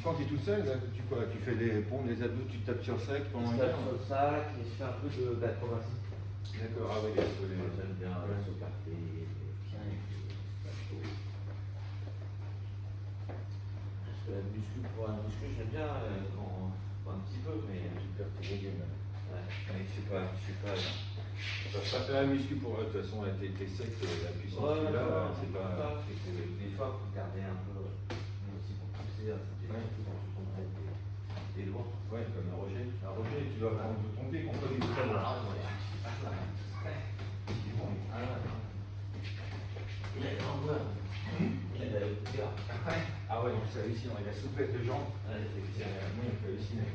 quand tu es tout seul, là, tu fais des pompes, des abdos, tu tapes sur sac pendant une Je tape heure? sur le sac et je fais un peu d'acrobatie. D'accord, ah oui, les... J'aime bien sauvegarder, bien la muscu, pour un muscu, j'aime bien un petit peu, mais Tu perds tes légumes. ouais, je suis pas. Ça sera pas un muscu pour de toute façon, t'es sec, la puissance que tu as, c'est pas. Des fois, il faut garder un peu aussi pour pousser, surtout quand tu prends des lourds. Ouais, comme un Roger. Un Roger, tu dois prendre ton pied contre les deux. Ah ouais, je pas ça. Ah ouais. Il a une longueur. Il a la hauteur. Ah ouais, donc c'est hallucinant, il a souplesse de jambes. Ouais, C'est halluciné.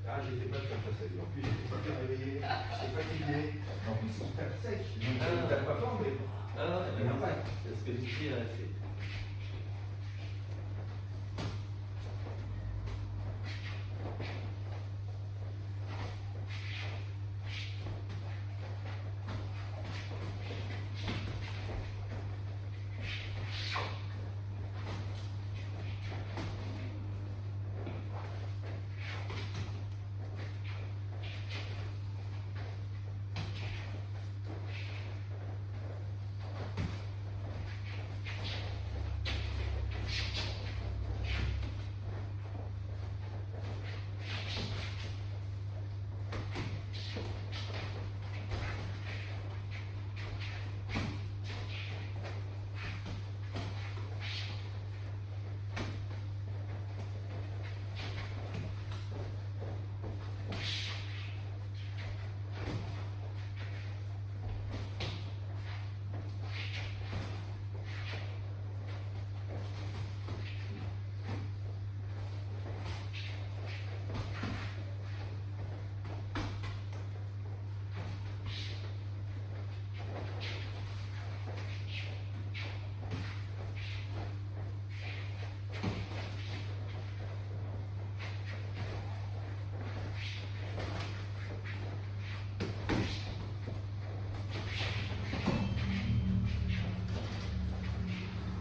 Ah, j'étais pas comme ça, en plus j'étais pas bien réveillé, j'étais fatigué. En plus, il tape sec. Donc, il tape pas fort, mais. Ah ouais, c'est ce que je dis là, c'est.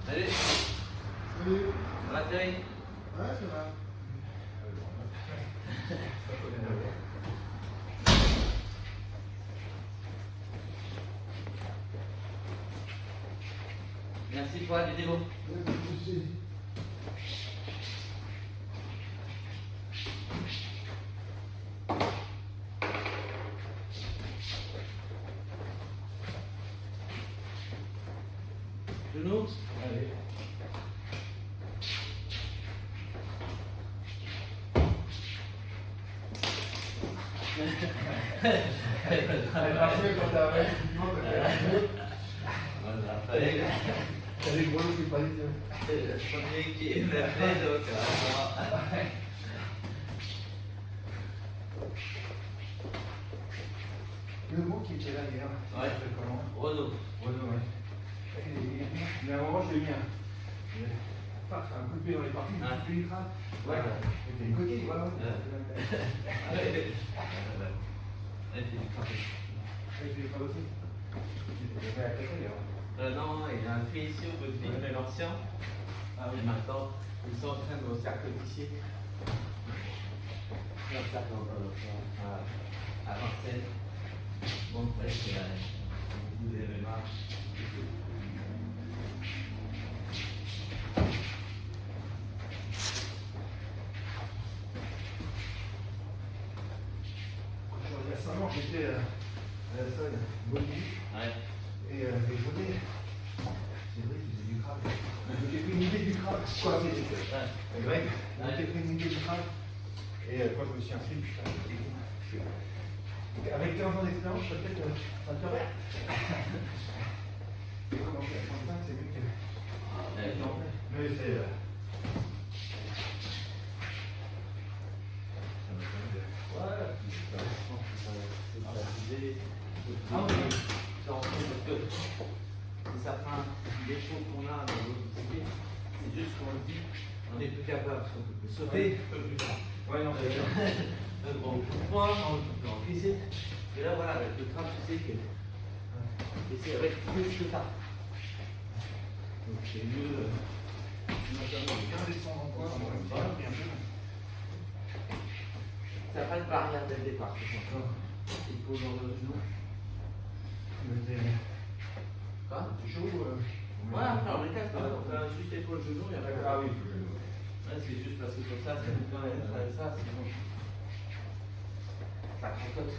Salut. Salut. Ça va Thierry? Ouais, ça va. Merci pour la vidéo. Ouais, pas de soucis. Genoux. Allez. Elle marchait quand t'as arrêté, T'as les gros qui parlent. C'est le premier qui est fait, donc Le mot qui était là hier. Ouais. C'est comment? Renaud. Renaud, ouais. Il y a un moment, je l'ai mis un coup de pied dans les parties, Ah. il me crâne. Ouais. C'était une coquille, voilà. Elle fait du craquage. Et je l'ai pas aussi. J'avais à côté, là. Non, il a un fait ici au bout de l'ancien. Ah oui, maintenant, ils sont en train de au cercle d'ici. Un cercle à Marseille. Bon, ouais, c'est beaucoup de MMA. Il y a 5 ans, j'étais à la salle Body. Ouais. Et les journées, c'est vrai qu'ils faisaient du crabe. Je m'étais fait une idée du crabe. Quoi, c'est Greg, on m'était fait une idée du crabe. Et quand je me suis inscrit, putain, avec 15 ans d'expérience, peut-être ça te ferait. Et commencer à 35, c'est mieux que. Mais c'est. Ouais, je pense que c'est pas l'idée. Ah oui, parce que c'est certains défauts qu'on a dans notre discipline, c'est juste qu'on dit on est plus capable, parce qu'on peut sauter, on peut plus fort. Ouais, non, c'est bien. Bon, point, on peut en glisser. Et là, voilà, avec le train, tu sais que c'est avec plus que ça. Donc c'est mieux. Bien descendre en poids, on va bien. Ça n'a pas de barrière dès le départ. Il pose dans le genou. Quoi? C'est chaud Ouais, après on récase, on fait juste épaule-genou, il n'y a pas de Ah oui, Ouais, c'est juste parce que comme ça, c'est quand même ça, sinon. Ça cracote.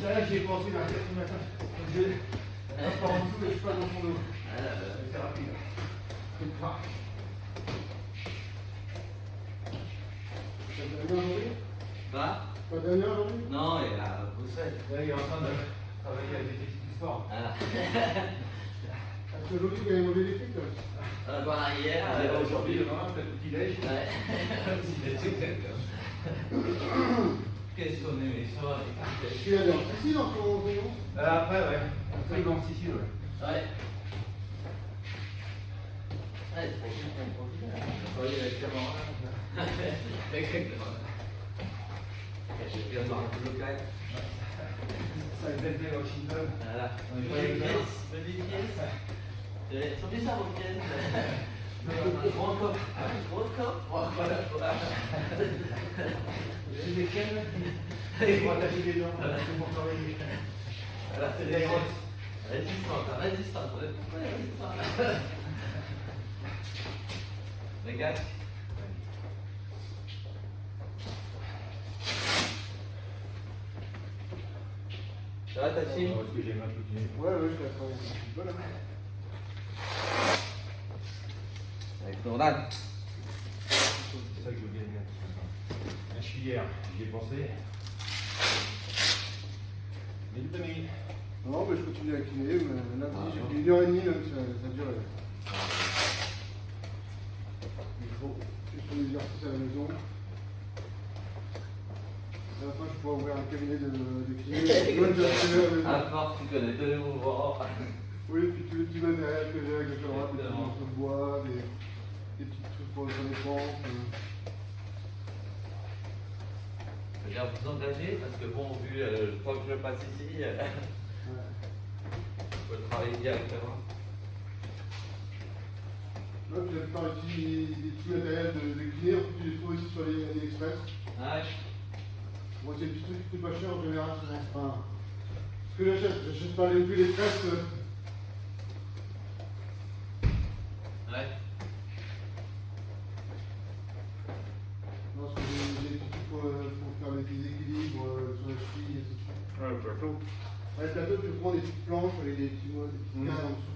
Ça là, j'y ai pensé dans la tête ce matin. Je passe par en dessous et je passe dans son dos. C'est rapide. Quoi? Pas dernière aujourd'hui? Non, il a Bruxelles. Là, il est en train de travailler avec des techniques sport. Voilà. Parce qu'aujourd'hui, il y a une mauvaise équipe. Bah, hier, Aujourd'hui, demain, peut-être petit-déj. Ouais. Qu'est-ce qu'on est méchant avec Tu es allé en Sicile dans ton rayon? Après, ouais. Après, il va en Sicile, ouais. Ouais. Ouais, c'est pour ça qu'on profite. Travailler avec Clément. Exactement. J'ai fait un local. Ça a été à Washington. Voilà. On est pas Bonne les pièce, bonne pièce. Sont bizarres vos pièces. Gros coffre. Gros coffre. Voilà. Vous avez des chaînes pour attacher les dents. C'est pour travailler. Voilà, c'est des grosses. Résistante, résistante. Regarde. Ça va, ta team? Parce que j'ai mal continué. Ouais, je l'ai travaillé. Voilà. Avec ton âne. C'est ça que je veux bien mettre. Un chevillère, j'y ai pensé. Mais du amis. Non, mais je continue à kiné. Mais lundi, j'ai fait 1h30, même ça dure. Il faut juste des exercices à la maison. À la fin, je pourrais ouvrir un cabinet de kiné. À force, tu connais tous les mouvements. Oui, puis tous les petits matériels que j'ai avec le droite, des petits morceaux de bois, des petits trucs pour les défense. C'est-à-dire vous engager parce que bon, vu le temps que je passe ici, je peux travailler directement. Là, puis la plupart des petits matériels de kiné, en fait, tu les trouves aussi sur les AliExpress. Ouais. Bon, c'est des petits trucs qui coûtent pas cher en général, c'est enfin, ce que j'achète pas les plus les presses. Ouais. Non, parce que j'ai des petits trucs pour faire des équilibres sur la cheville et tout ça. Ouais, le plateau. Ouais, le plateau, tu prends des petites planches avec des petits mots, des petites cannes en dessous.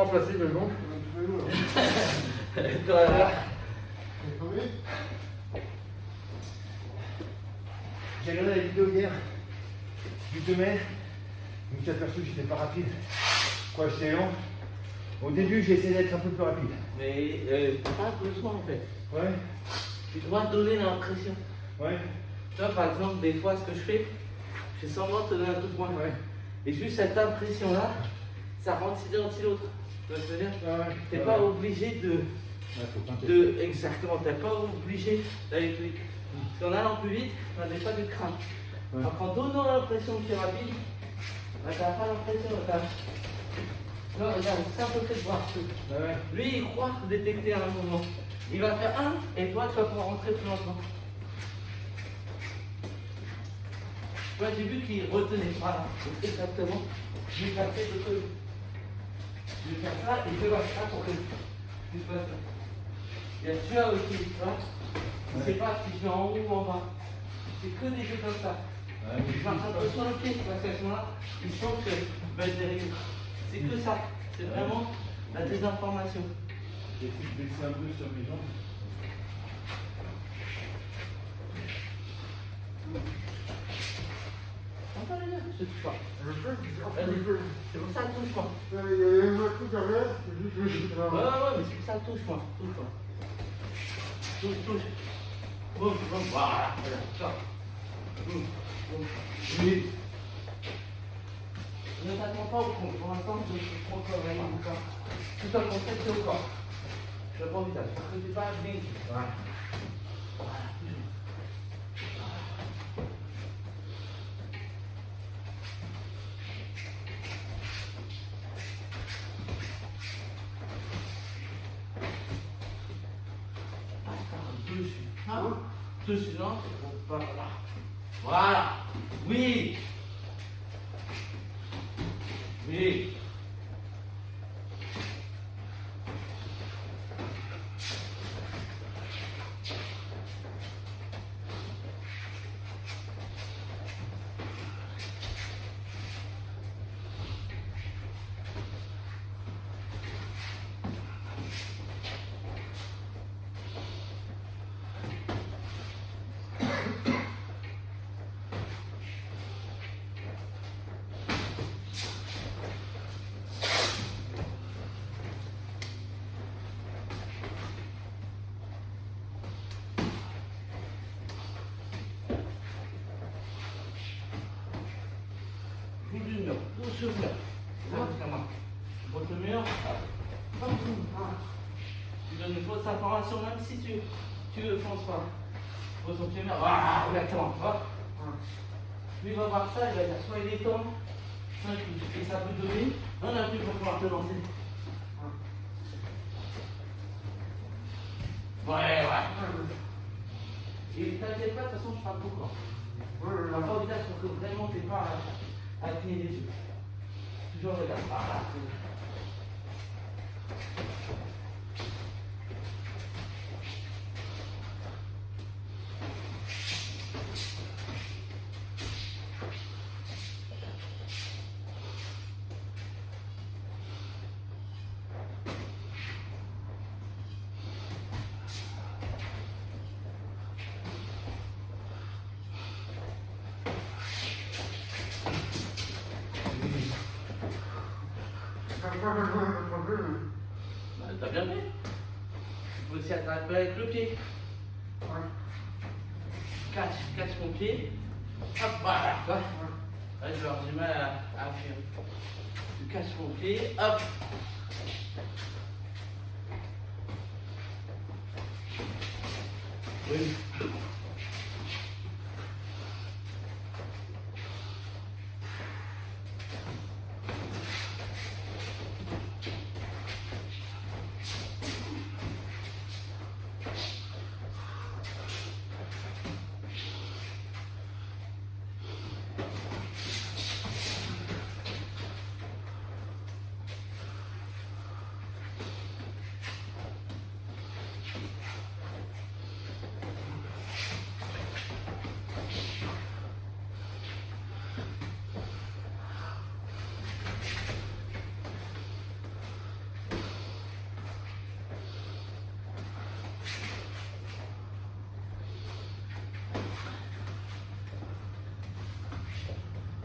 parfaitement placé, mais bon, J'ai regardé la vidéo hier du 2 mai. Je me suis aperçu que j'étais pas rapide. Quoi, j'étais lent. Au début, j'ai essayé d'être un peu plus rapide. Mais pas doucement en fait. Ouais, Tu dois donner l'impression. ouais, Tu vois, par exemple, des fois, ce que je fais semblant de te donner un coup de poing. ouais. Et juste cette impression-là, ça rend silencieux l'autre. Tu vois ce que je veux dire? Ouais, T'es ouais. pas obligé Ouais, faut tenter. Exactement, t'es pas obligé d'aller plus vite. Parce qu'en allant plus vite, on n'a pas de crainte. Ouais. Alors qu'en donnant l'impression que tu es rapide, bah, t'as pas l'impression. Non, regarde, c'est un peu fait de voir. Ouais. Lui, il croit détecter un mouvement. Il va faire un, et toi, tu vas pouvoir rentrer plus lentement. Tu vois, j'ai vu qu'il retenait. Voilà, donc exactement. Je vais passer de côté. Je vais faire ça, et je vais faire ça pour que tu fasses ça. Il y a celui-là aussi, tu vois. Je ne sais pas si je vais en haut ou en bas. C'est que des jeux comme ça. Ouais, Je marche un peu sur le pied, parce qu'à ce moment-là, il sent que je vais être derrière. C'est que ça. C'est vraiment la désinformation. J'essaie de baisser un peu sur mes jambes. On peut le dire, je touche pas. C'est pour ça, touche-moi. Il y a un truc à faire, c'est juste Ouais, mais c'est pour ça, touche-moi. Touche-moi. Touche. Boum, boum, voilà. Ça. Boum, boum. Oui. Ne t'attends pas au fond. Pour l'instant, je ne prends pas vraiment au corps. Tout un concept, c'est au corps. Je ne pas au visage. Parce que c'est pas bien. Voilà. Voilà, toujours. Dessus. Hein? Dessus, non? Voilà. Voilà. Oui. Oui. Joue du mur, tout sur le mur. Votre mur, tu donnes une fausse information, même si tu ne fonces pas. Pose ton pied mur, voilà, exactement. Hop. Lui va voir ça, il va dire soit il est temps, soit il touche. Et ça peut donner un appui pour pouvoir te lancer. Ouais. Et t'inquiète pas, de toute façon, je parle beaucoup. Un pas au visage pour que vraiment tu n'aies pas à cligner les yeux. Toujours regarde. Voilà. Bah, t'as bien fait. Tu peux aussi attraper avec le pied. Cache mon pied. Hop, voilà. Là, je vais avoir du mal à fuir. Tu caches mon pied. Hop. Oui.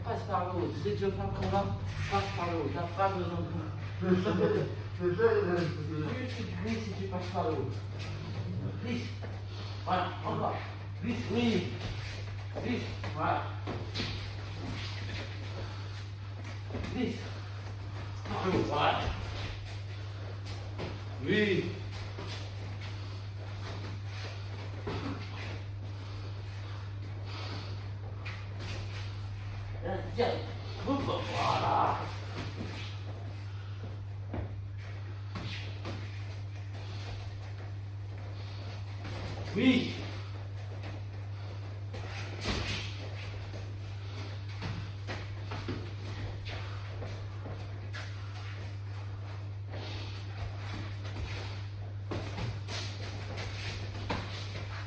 passe par le haut. Tu sais que je fais un combat, passe par le haut. T'as pas besoin de tout. Plus tu glisses si tu passes par le haut. Glisse. Voilà, encore. Glisse, oui. Glisse, voilà. Glisse. Par le haut, voilà. Oui. Tiens, voilà. Oui.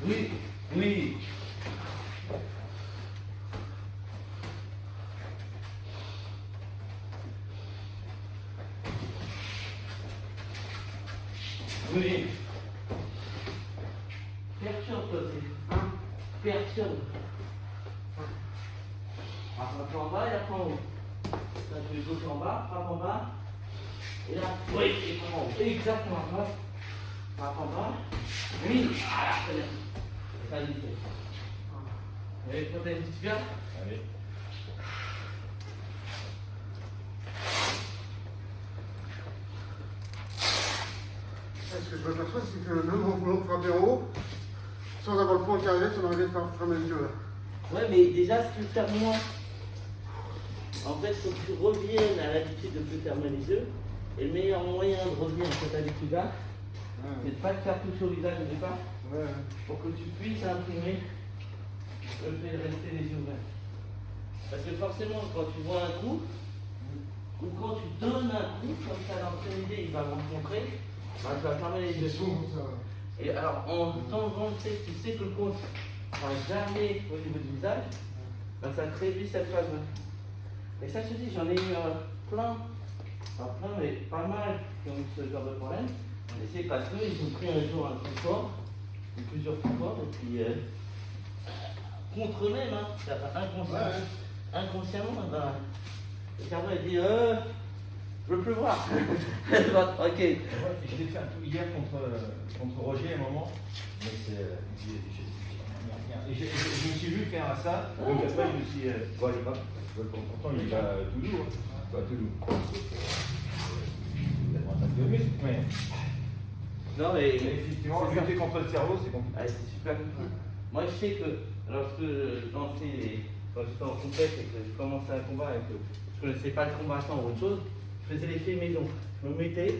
Oui, oui. Oui. Perturbe aussi. Hein? Perturbe. Frappe en bas et après en haut. Là, tu les gauche en bas, frappe en bas. Et là, oui, et frappe en haut. Exactement. Frappe en bas. Oui. Voilà, très bien. C'est ça, il fait. Allez, protège un petit peu. Allez. Ce que je m'aperçois, c'est que même en voulant frapper en haut, sans avoir le point qui arrivait, on arrivait à fermer les yeux là. Ouais, mais déjà, si tu fermes moins, en fait, il faut que tu reviennes à l'habitude de plus fermer les yeux. Et le meilleur moyen de revenir à cette habitude-là, c'est de ne pas te faire toucher au visage au départ, pour que tu puisses imprimer le fait de rester les yeux ouverts. Parce que forcément, quand tu vois un coup, ou quand tu donnes un coup, comme ça, l'entraîné, il va rencontrer, bah, tu vas fermer les yeux. Et alors, en temps tu sais que le compte va jamais au niveau du visage, bah, ça te réduit cette phase-là. Et ça, je te dis, j'en ai eu plein, pas plein, mais pas mal qui ont eu ce genre de problème. Et c'est parce qu'ils ont pris un jour un coup fort, ou plusieurs coups forts, et puis contre eux-mêmes, hein, inconsciemment, ben, le cerveau a dit je veux plus voir. Ok. Ouais, je l'ai fait un tout hier contre Roger à un moment. Mais je me suis vu faire ça. Donc après, je me suis dit, bon, allez, hop. Pourtant, il est à Toulouse. Pas à Toulouse. Il a un peu de muscle, mais. Non, mais Effectivement, lutter contre le cerveau, c'est compliqué. Ah, c'est super compliqué. Moi, je sais que lorsque quand j'étais en compète et que je commençais un combat et que je ne connaissais pas le combattant ou autre chose, je faisais l'effet maison. Je me mettais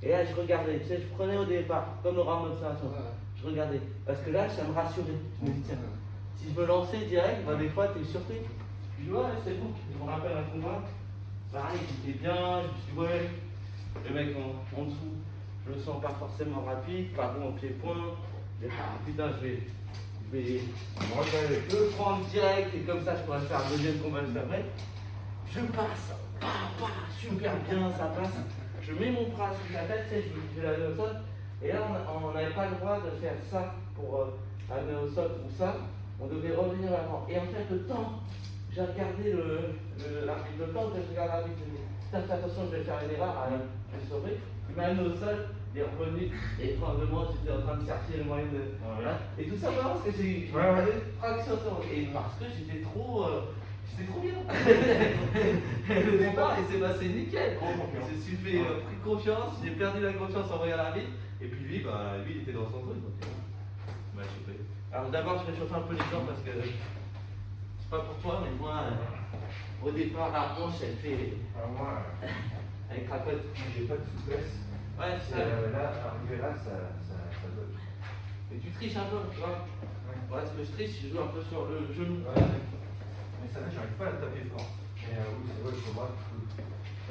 et là, je regardais. Tu sais, je prenais au départ, comme le round d'observation. Je regardais. Parce que là, ça me rassurait. Je me dis, tiens, si je me lançais direct, bah, des fois, tu es surpris. Je dis, ouais, c'est bon. Je me rappelle un combat. Pareil, j'étais bien. Je me suis dit, ouais, le mec en dessous. Je le sens pas forcément rapide, pas bon au pied-point. Putain, je vais le prendre direct et comme ça je pourrais faire un deuxième combat juste après. Je passe, super bien, ça passe. Je mets mon bras sur la tête, tu sais, je vais l'amener au sol. Et là, on n'avait pas le droit de faire ça pour amener au sol ou ça. On devait revenir avant. Et en fait, le temps, j'ai regardé l'arbitre, le temps que je regarde l'arbitre, je me dis, fais attention, je vais faire une erreur, je vais sauver. Il m'a amené au sol. Il est revenu et probablement j'étais en train de chercher le moyen de. Voilà. Et tout ça parce que j'ai fraction sur. Et parce que j'étais trop bien. Le départ il s'est passé nickel. Je me suis fait pris confiance, j'ai perdu la confiance en voyant l'arbitre. Et puis lui, il était dans son truc. Donc, il m'a chauffé. Alors d'abord je vais chauffer un peu les gens parce que c'est pas pour toi, mais moi au départ la hanche elle fait. Alors moi, Elle cracote. j'ai pas de souplesse. Ouais, c'est ça. Là, arrivé là, ça bloque. Et tu triches un peu, tu vois. Voilà, ce que je triche, je joue un peu sur le genou. Ouais. Mais ça, là, j'arrive pas à le taper fort. Mais oui, c'est vrai, il faut voir.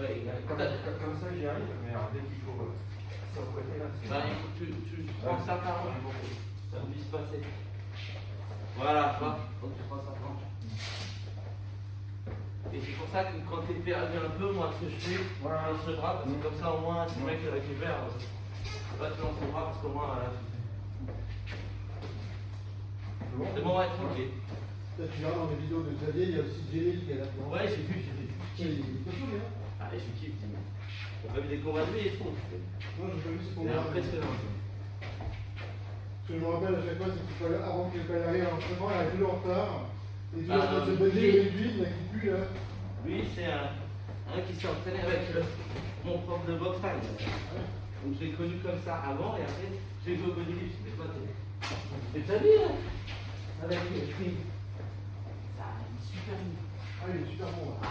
Ouais, Comme ça, j'y arrive, mais alors, dès qu'il faut s'encoiter là, c'est. il faut que tu prends ça par là. Ça ne puisse passer. Voilà, tu vois. Donc tu prends ça par là. Et c'est pour ça que quand tu es perdu un peu, moi ce que je fais, je lance le bras, parce que comme ça au moins, si le mec récupère, là tu lances le bras parce qu'au moins, c'est bon, ouais, tranquille. Là, tu verras dans les vidéos de Xavier, il y a aussi Jelly qui est là-dedans. Ouais, j'ai vu, j'ai vu. Il est costaud, lui, hein. Ah, je kiffe, dis-moi. On a vu des combats de lui et tout. Moi, j'ai pas vu ce Il est combat. impressionnant. Ce que je me rappelle à chaque fois, c'est qu'il fallait, avant qu'il fallait aller à l'entraînement, il arrive toujours en retard. Et tu vois, se baiser avec lui, il y a qui pue, là. Lui, c'est un qui s'est entraîné avec mon prof de boxe. Donc je l'ai connu comme ça avant et après j'ai vu au bodylift. Mais toi, t'es déjà vu, hein, avec lui. Ça, il est super bon. Ah, il est super bon, là.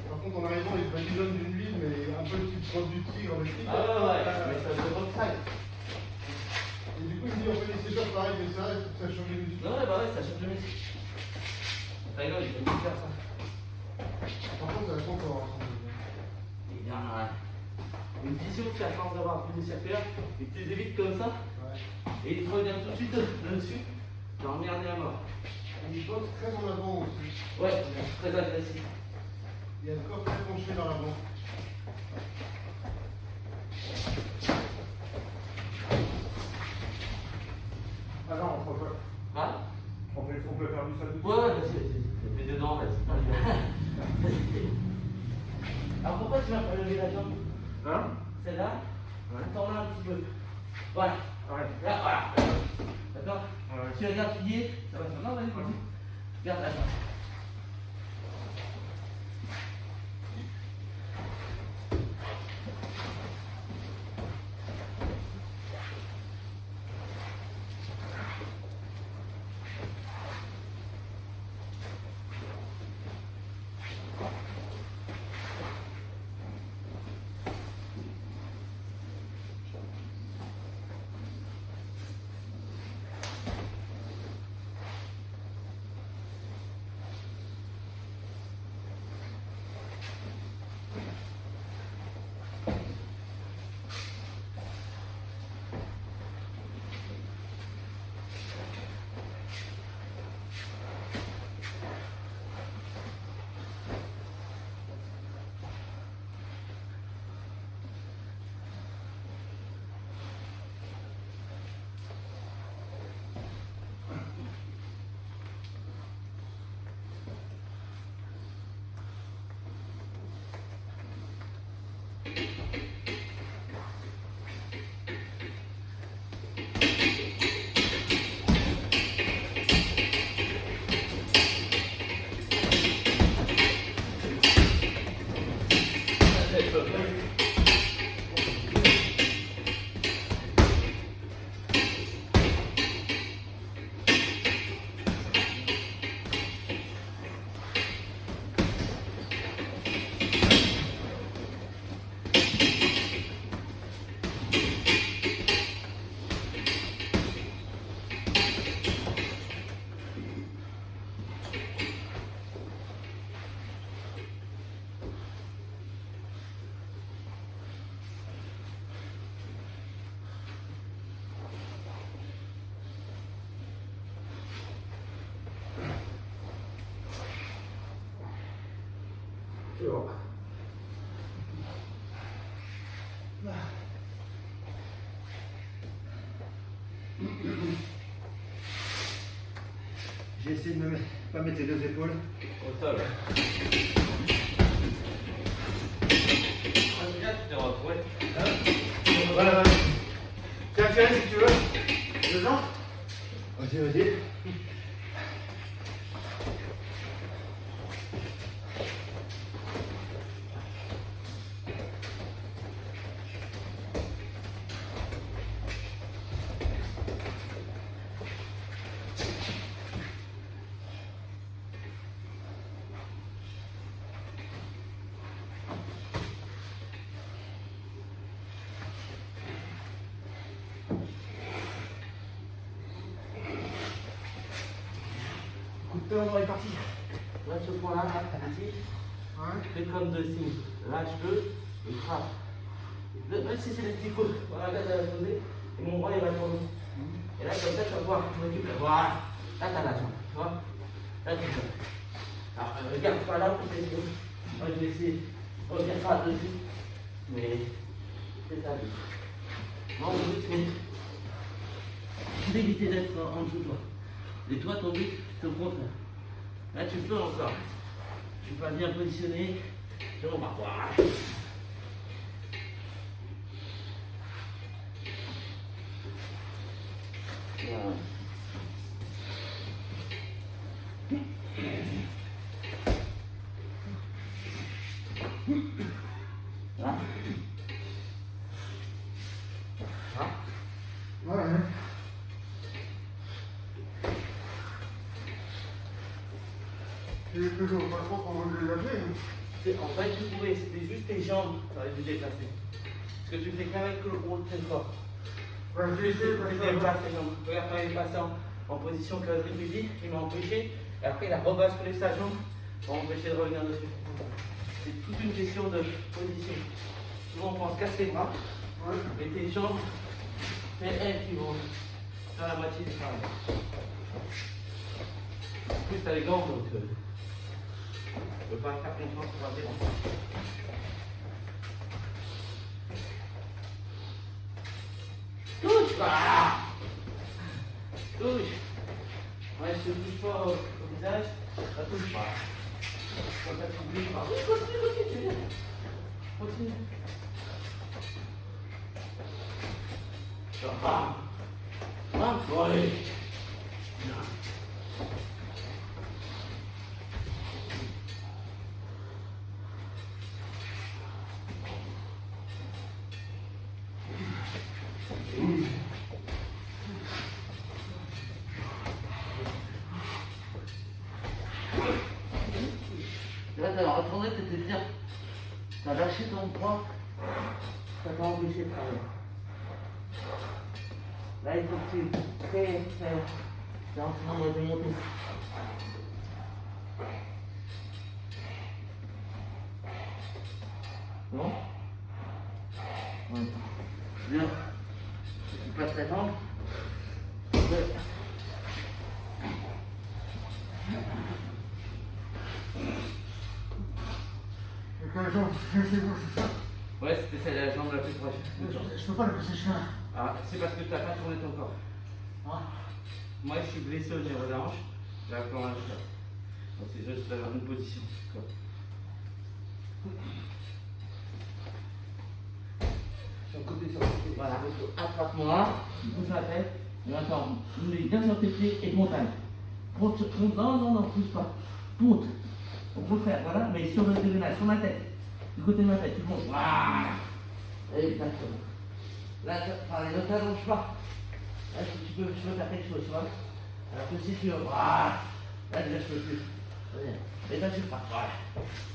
Par contre, en arrivant, il se badigeonne d'une huile, mais un peu le petit prof du tigre avec lui. Ah ouais, mais ça se boxe. Et du coup, il me dit, en fait, c'est pas pareil, mais ça, il faut que ça change les muscles. Non, ouais, bah ouais, ça change de musique. Taylor, il peut faire ça. Par contre, ça reste encore. Il y a une vision qui a force d'avoir un peu de circulaire, et tu les évites comme ça, Ouais. et il te revient tout de suite là-dessus, t'es emmerdé à mort. Il boxe très en avant aussi. Ouais, très agressif. Il y a le corps très penché vers l'avant. Ah non, on peut pas. Ah On peut faire du sol. ouais, vas-y, fais dedans, vas-y. Alors pourquoi tu m'as pas levé la jambe? Hein? Celle-là? Ouais. Tourne-la un petit peu. Voilà. Ouais. Là, voilà. D'accord? Ouais. Tu regardes plier, ça va faire. Non, vas-y, vas-y. Regarde la jambe. J'ai essayé de pas mettre les deux épaules. Au sol. Ah, c'est bien, tu t'es retrouvé. Voilà. Tiens, si tu veux. Dedans. Vas-y, vas-y. On est parti. Là, ce point-là, ici, fais comme deux signes. Lâche-le et frappe. Même si c'est des petits coups, voilà, là, tu vas poser et mon bras il va tourner. Et là, comme ça, tu vas pouvoir récupérer. Voilà. Là, tu as la jambe. Tu vois? Là, tu peux. Alors, regarde pas là, parce que moi, je vais essayer de revenir pas dessus. Mais c'est ça. Moi, mon but, c'est d'éviter d'être en dessous de toi. Et toi, ton but, c'est au contraire. Là, tu peux encore. Tu peux pas bien positionner. Je vais voir. Voilà. Là. Ouais, hein. Il est toujours pas trop qu'on veut le lever. En fait, tu pouvais, c'était juste tes jambes qui auraient dû déplacer. Parce que tu fais qu'avec le gros de tes corps. Ouais, j'ai essayé de Tu faire ça. déplaces tes jambes. Regarde, quand il est passé en position que lui dit, il m'a empêché. Et après, il a rebasculé sa jambe pour empêcher de revenir dessus. C'est toute une question de position. Souvent, on pense casser les bras, Ouais. mais tes jambes, c'est elles qui vont faire la moitié du travail. En plus, tu as les gants, donc tu ne peux pas faire confiance pour tes gants. Touche! Voilà! Touche! Ouais, je te touche pas au visage, ça touche pas. Quand ça te bouge pas. Oui, continue, tu viens. Continue. Bam! Bam! Ouais! Là, t'as retourné, t'étais bien. T'as lâché ton poids, ça t'a empêché de travailler. Là, il faut que tu crées, c'est en train de monter. Non? Ouais. Bien. Tu passes la jambe. Ouais. Et quelle jambe? C'est bon, c'est ça. Ouais, c'était celle la jambe la plus proche. Je peux pas le passer chemin. Ah, c'est parce que tu n'as pas tourné ton corps. Ah. Moi, je suis blessé au niveau de la hanche. J'ai un plan à le faire. Donc, c'est juste une position. Comme. Sur le côté, sur le côté. Voilà, attrape-moi, bouge la tête, et maintenant, mets bien sur tes pieds et montagne. Monte, non, pousse pas. Monte. On peut le faire, voilà, mais sur le dégainage, sur ma tête. Du côté de ma tête, tu montes. Voilà. Exactement. Là, pareil, ne t'allonge pas. Là, tu peux faire quelque chose, tu vois. Alors que si tu veux, voilà. Là, déjà, je peux plus. Et là, tu pars, voilà.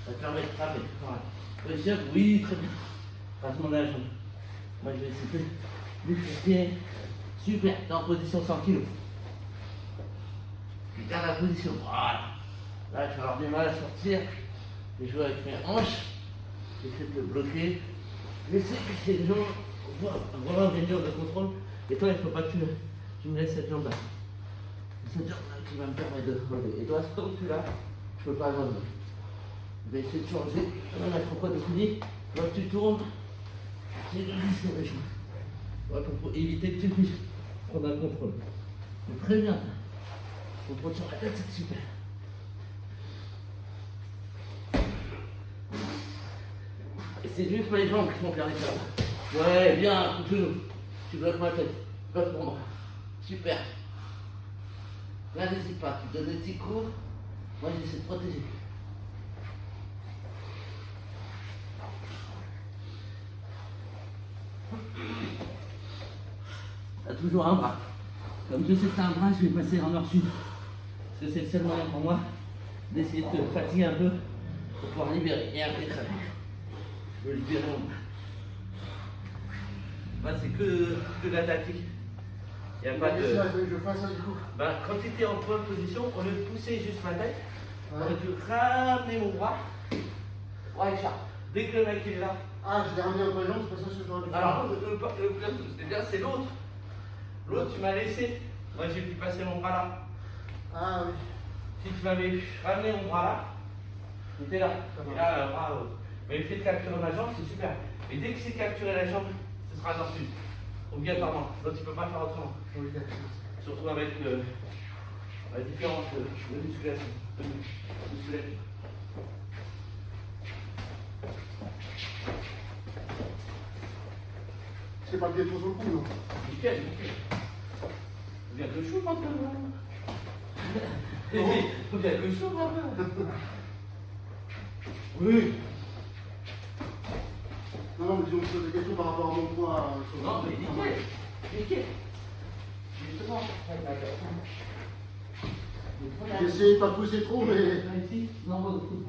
Ça te permet de frapper. Voilà. Deuxième, oui, très bien. Passe-moi la jambe. Moi, je vais essayer de faire. Super, t'es en position 100 kg. Tu gardes la position. Voilà. Là, je vais avoir du mal à sortir. Je joue avec mes hanches. J'essaie de le bloquer. J'essaie de laisser les jambes. Voilà, une de contrôle. Et toi, il ne faut pas que tu me laisses cette jambe-là. Cette jambe-là qui va me permettre de relever. Et toi, tant que tu l'as, je ne peux pas relever. Je vais essayer de changer. On va mettre en poids de coulis. Là, tu tournes. C'est de lisser les jambes. Ouais, pour éviter que tu puisses prendre un contrôle. Mais très bien. Contrôle sur la tête, c'est super. Et c'est juste les jambes qui font faire les choses. Ouais, bien, continue. Tu bloques ma tête. Bloque pour moi. Super. Là, n'hésite pas. Tu donnes des petits coups. Moi, j'essaie de protéger. T'as toujours un bras. Comme je sais que t'as un bras, je vais passer en nord-sud. Parce que c'est le seul moyen pour moi d'essayer de te fatiguer un peu pour pouvoir libérer. Et après, très bien. Je veux libérer mon bras. Bah, c'est que de la tactique. Il n'y a pas de. Je fais ça du coup. Bah, quand tu étais en bonne position, au lieu de pousser juste ma tête, Ouais. j'aurais dû ramener mon bras. Ouais, Charles. Dès que le mec est là. Ah, je l'ai ramené entre les jambes, c'est pas ça que je dois faire. Alors, c'est bien, c'est l'autre. L'autre, tu m'as laissé. Moi, j'ai pu passer mon bras là. Ah oui. Si tu m'avais ramené mon bras là, tu étais là. Et là, bravo. Mais le fait de capturer ma jambe, c'est super. Et dès que c'est capturé la jambe, ce sera dans sud. Obligatoirement. L'autre, tu peux pas faire autrement. Oui, d'accord. Surtout avec différentes musculations. C'est pas le défaut sur le coup, non? Nickel, nickel. Faut bien que je chauffe un peu. Faut bien que je chauffe un peu. Oui. Non, mais disons que c'est des questions par rapport à mon poids. Non, mais nickel. Nickel. Justement. J'essaie de pas pousser trop, mais. Ici, non, pas de foot.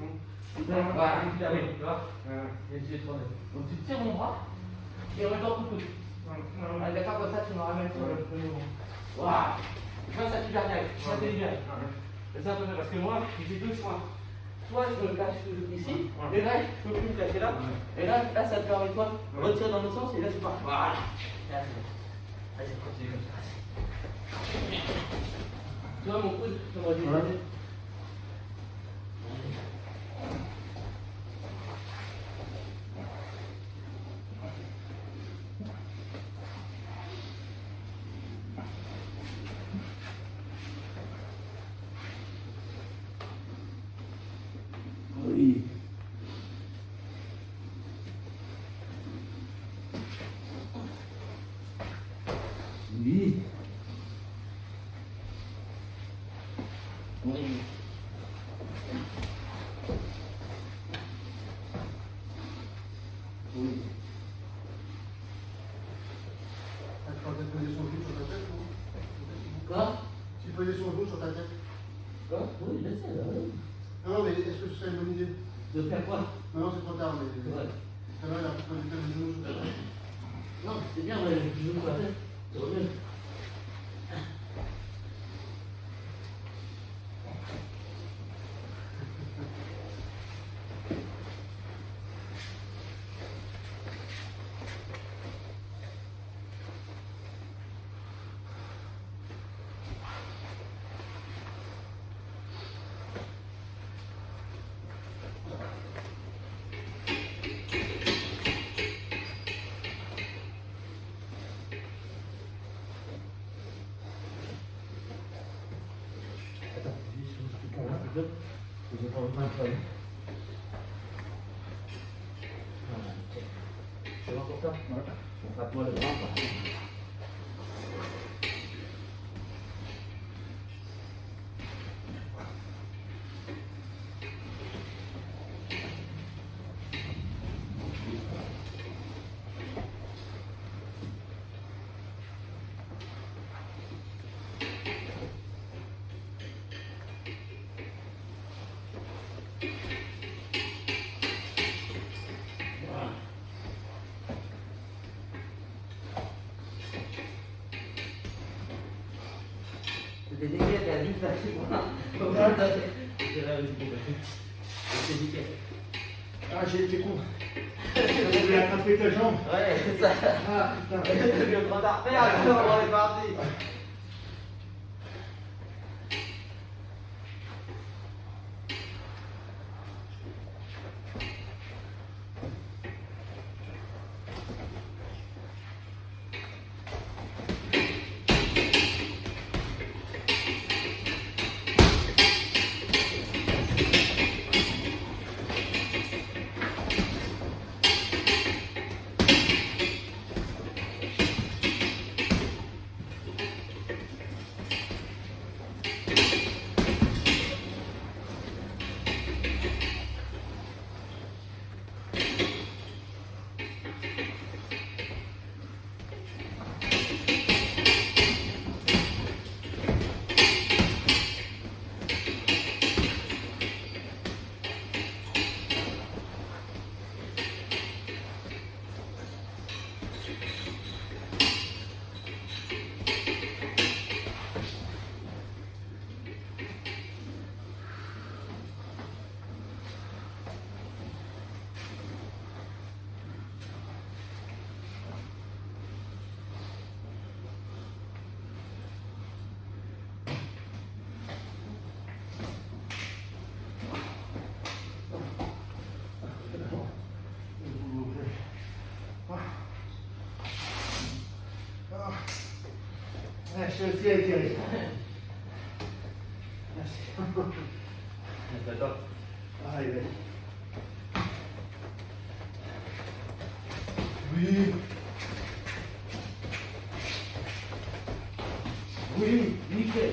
Voilà, oui, tu vois. Donc tu tires mon bras et on met dans ton coude. D'accord, comme ça tu me ramènes sur le mouvement. Waouh! Tu vois, ça te libère direct, ça te libère. C'est un peu parce que moi, j'ai deux choix. Soit je me cache ici, et là, je peux plus me cacher là. Et là, ça te permet toi de retirer dans l'autre sens et là tu pars. Voilà. Là, c'est bon. Vas-y, continue comme ça. Tu vois mon coude, je me redis. Oui. Oui. Oui. Oui. Tu peux peut-être poser son genou sur ta tête, non? Quoi? Tu peux poser son genou sur ta tête? Quoi? Oui, je sais, là, oui. Non, mais est-ce que ce serait une bonne idée? De faire quoi? Non, c'est trop tard, mais. Ouais. Tout à l'heure, il a posé le genou sur ta tête. Non, c'est bien, ouais, je joue quoi? C'est revenu. J'ai pas envie de m'entraîner. C'est bon pour toi? Ouais. On frappe moi le bras, par contre. C'était nickel, la vie, ça c'est moi. C'est là où c'est nickel. Ah, j'ai été con. J'ai attrapé ta jambe. Ouais, c'est ça. Ah, putain. Je viens de trop tard. Merde, on est parti. Je suis aussi étiré. Attends. Allez, vas-y. Oui. Oui, nickel.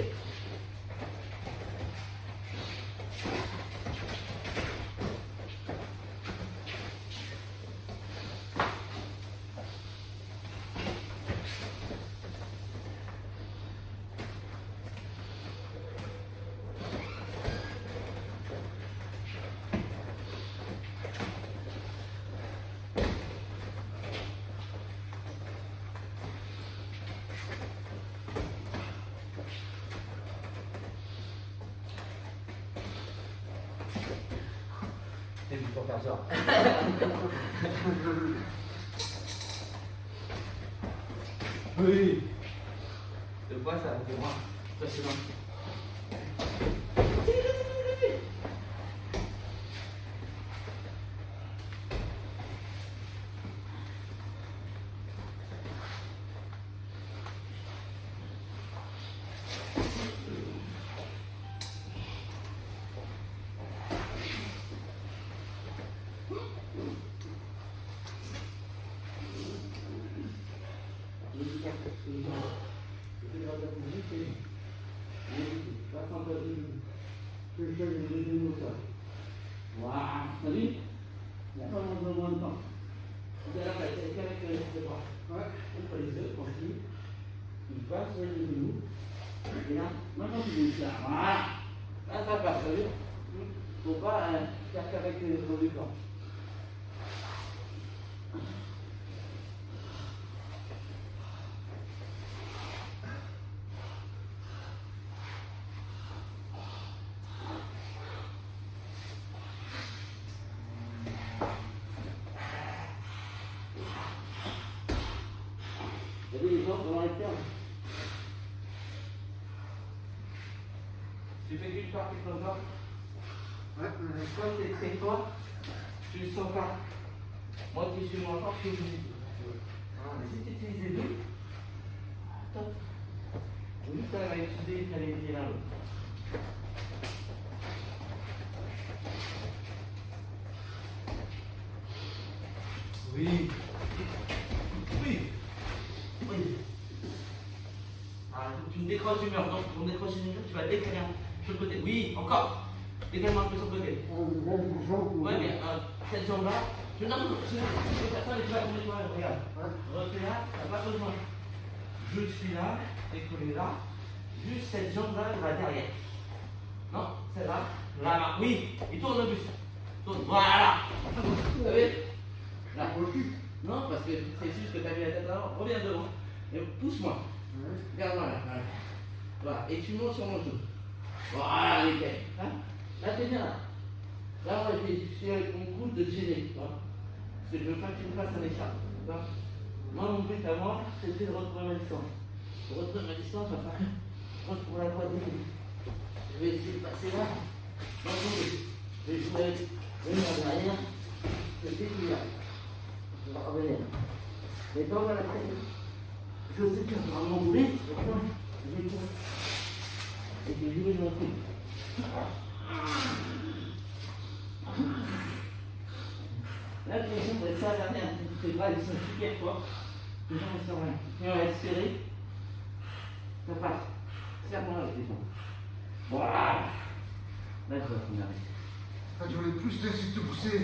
C'est du pour faire ça. Oui. De quoi ça? C'est moi. Précédent. Waouh, t'as vu? Il n'y a pas moins de temps. Vous allez avec les bras. Ouais. Entre les yeux, tranquille. Il passe sur les genoux. Et là, maintenant tu bouges là. Voilà. Là, ça passe, t'as vu? Faut pas faire qu'avec les épaules du corps. Il y a des gens dans les termes. Tu fais une partie comme ça. Ouais, quand c'est toi, tu ne sens pas. Moi, tu suis mon corps, je suis obligé. Mais si tu utilises les deux, top. Oui, ça va utiliser les pieds là. Oui. Oui. Oui. Ah, tu me décroches du mur, donc pour décrocher du mur, tu vas décaler sur le côté. Oui, encore. Décale-moi un peu sur le côté. Ouais, mais cette jambe-là, non, tu vas tomber toi, regarde. Refais là, t'as pas besoin. Je suis là, décoller là. Juste cette jambe-là, elle va derrière. Non, celle-là, là, oui, il tourne le buste. Tourne, voilà. Vous savez? Là. Non, parce que c'est juste que tu as mis la tête avant. Reviens devant. Et pousse-moi. Regarde-moi là. Voilà. Et tu montes sur mon genou. Voilà, nickel. Hein? Là, t'es bien là. Là, moi, je suis avec mon coude de gêner. Parce que je veux pas que tu me fasses un écharpe. Moi, mon but à moi, c'était de retrouver ma distance. De retrouver ma distance, je vais faire contre pour la droite des pieds. Je vais essayer de passer là. Moi, je vais jouer avec le mur derrière. Je vais là. Je vais revenir. Mais quand on va la tête, je sais que tu vas m'enrouler, je vais courir. Et je vais jouer dans le truc. Là, tu vois, ça derrière, tes bras, ils sont super forts. Les jambes, ils sont rien. Et on va être serré. Ça passe. Serre-moi avec les jambes. Voilà. Là, je vais finir. Je voulais plus t'essayer de te pousser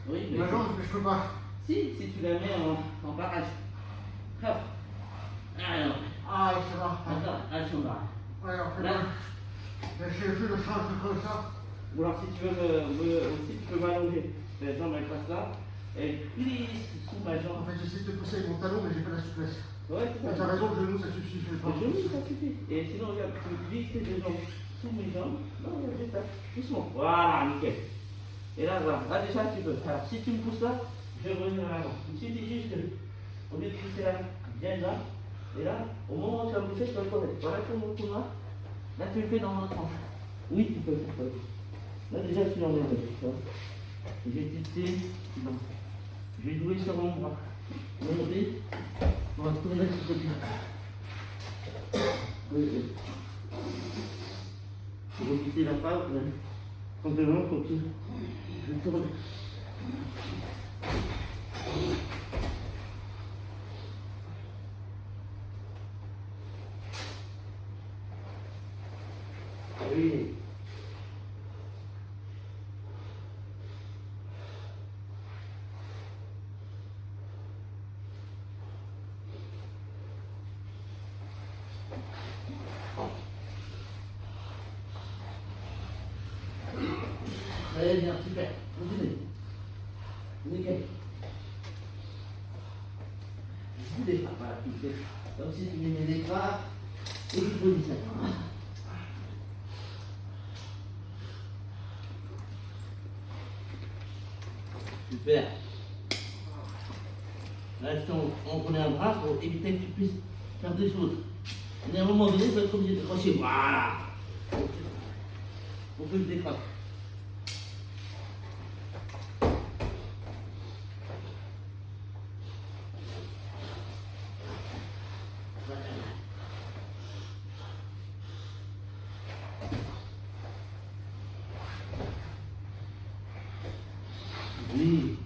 Oui, mais. la jambe, mais je peux pas. Si tu la mets en barrage. Hop. Alors. Ah, ça va. Attends, là. Ouais, on fait Là. mal. Mais j'ai fait le change comme ça. Ou alors, si tu veux aussi, tu peux m'allonger. La jambe, elle passe là. Elle glisse sous ma En jambe. fait, j'essaie de te pousser avec mon talon, mais j'ai pas la souplesse. Ouais, c'est Mais ça. t'as raison, le genou, ça suffit, je fais pas. Le genou, ça suffit. Et sinon, regarde, tu glisses tes deux jambes sous mes jambes. Non, j'ai ça. Doucement. Voilà, nickel. Et là, voilà. Là, déjà, tu peux. Alors, si tu me pousses là, je vais revenir à l'avant. Il suffit juste que, au lieu de pousser là, viens là. Et là, au moment où tu vas pousser, je peux le connaître. Voilà ton coup là. Là, tu le fais dans l'autre sens. Oui, tu peux le faire. Là, déjà, tu l'enlèves. Je vais tester. Je vais jouer sur mon bras. Monter. On va tourner sur ce côté. Oui, oui. Il faut quitter la pâte, simplement, il faut que je tourne. Oui. Très bien, super. Continuez. Nickel. Vous les frappes, voilà, tu fais. Comme si tu mets les frappes et tu positionnes. Super. Là, on prenait un bras pour éviter que tu puisses faire des choses. Et à un moment donné, tu vas être obligé de décrocher. Voilà. Pour que je décroche. Oui.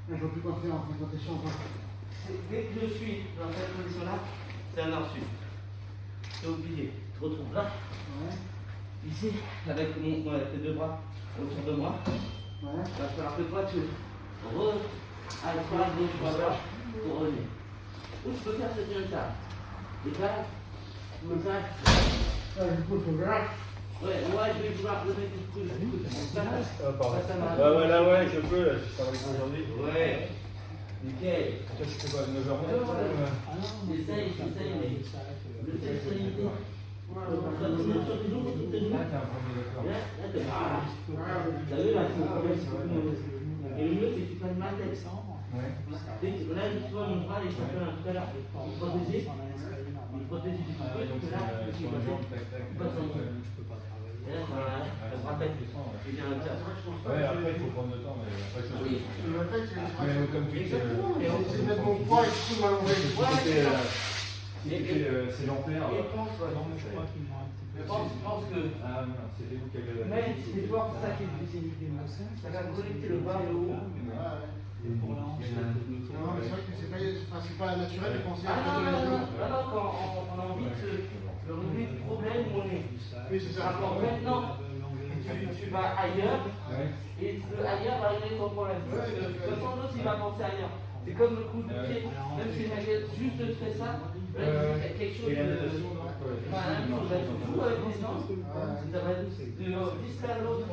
Je ne vois plus quoi faire en fait, quand t'es chiant encore. Dès que je suis dans cette position-là, c'est un nord-sud. C'est obligé. Tu te retrouves là, Ouais. ici, avec tes deux bras autour de moi. Ouais. Il va falloir que toi, tu à droite, gauche, à droite, pour revenir. Ou je peux faire ce ça. Et là, comme ça. Ah, du coup, il faut voir. Ouais, je vais pouvoir donner du coup. Ça, Pardon. ça m'a- Ouais, je peux, là, je travaille aujourd'hui. Ouais. Nickel. Toi, c'était quoi, 9h J'essaye, mais. Le texte est limité. Ah, t'es un premier d'accord. Là, t'es pas. T'as vu là, c'est un problème, c'est beaucoup. Et le mieux, c'est que tu fasses ma tête. Ouais. Là, tu vois, mon bras, les champions, tout à l'heure, il protégé. Il protège du coup, Ah, donc que là, c'est tu sur vas le faire. jambe, tac, tac. Pas sans doute. Et là, voilà, le bras tête. Et bien, ça. Ouais, après, il faut prendre le temps, mais après, je Oui. Le fait, c'est Mais comme tu sais, Exactement, et on c'est de mettre mon poids et du coup m'allonger. c'était sédentaire. Et pense, ouais. Non, mais je crois qu'ils m'ont un petit peu. Je pense que. Ah non, c'était vous qui avez la. Mais c'est fort, c'est ça qui est difficile. Ça va connecter le bas et le haut. Non, mais c'est vrai que c'est pas naturel de penser Ah à non, faire de non, la non, non, quand on a envie de se relever du problème où on est. Oui, c'est ça. Alors qu'en fait, non, tu vas ailleurs Ouais. et ailleurs va régler ton problème. Parce que de toute façon, l'autre, il va penser ailleurs. C'est comme le coup de pied, même si Maguette juste de faire ça, là, il y a quelque chose Et la de. natation, non? Enfin, la même chose, là, tu joues avec les gens, ça va distraire l'autre.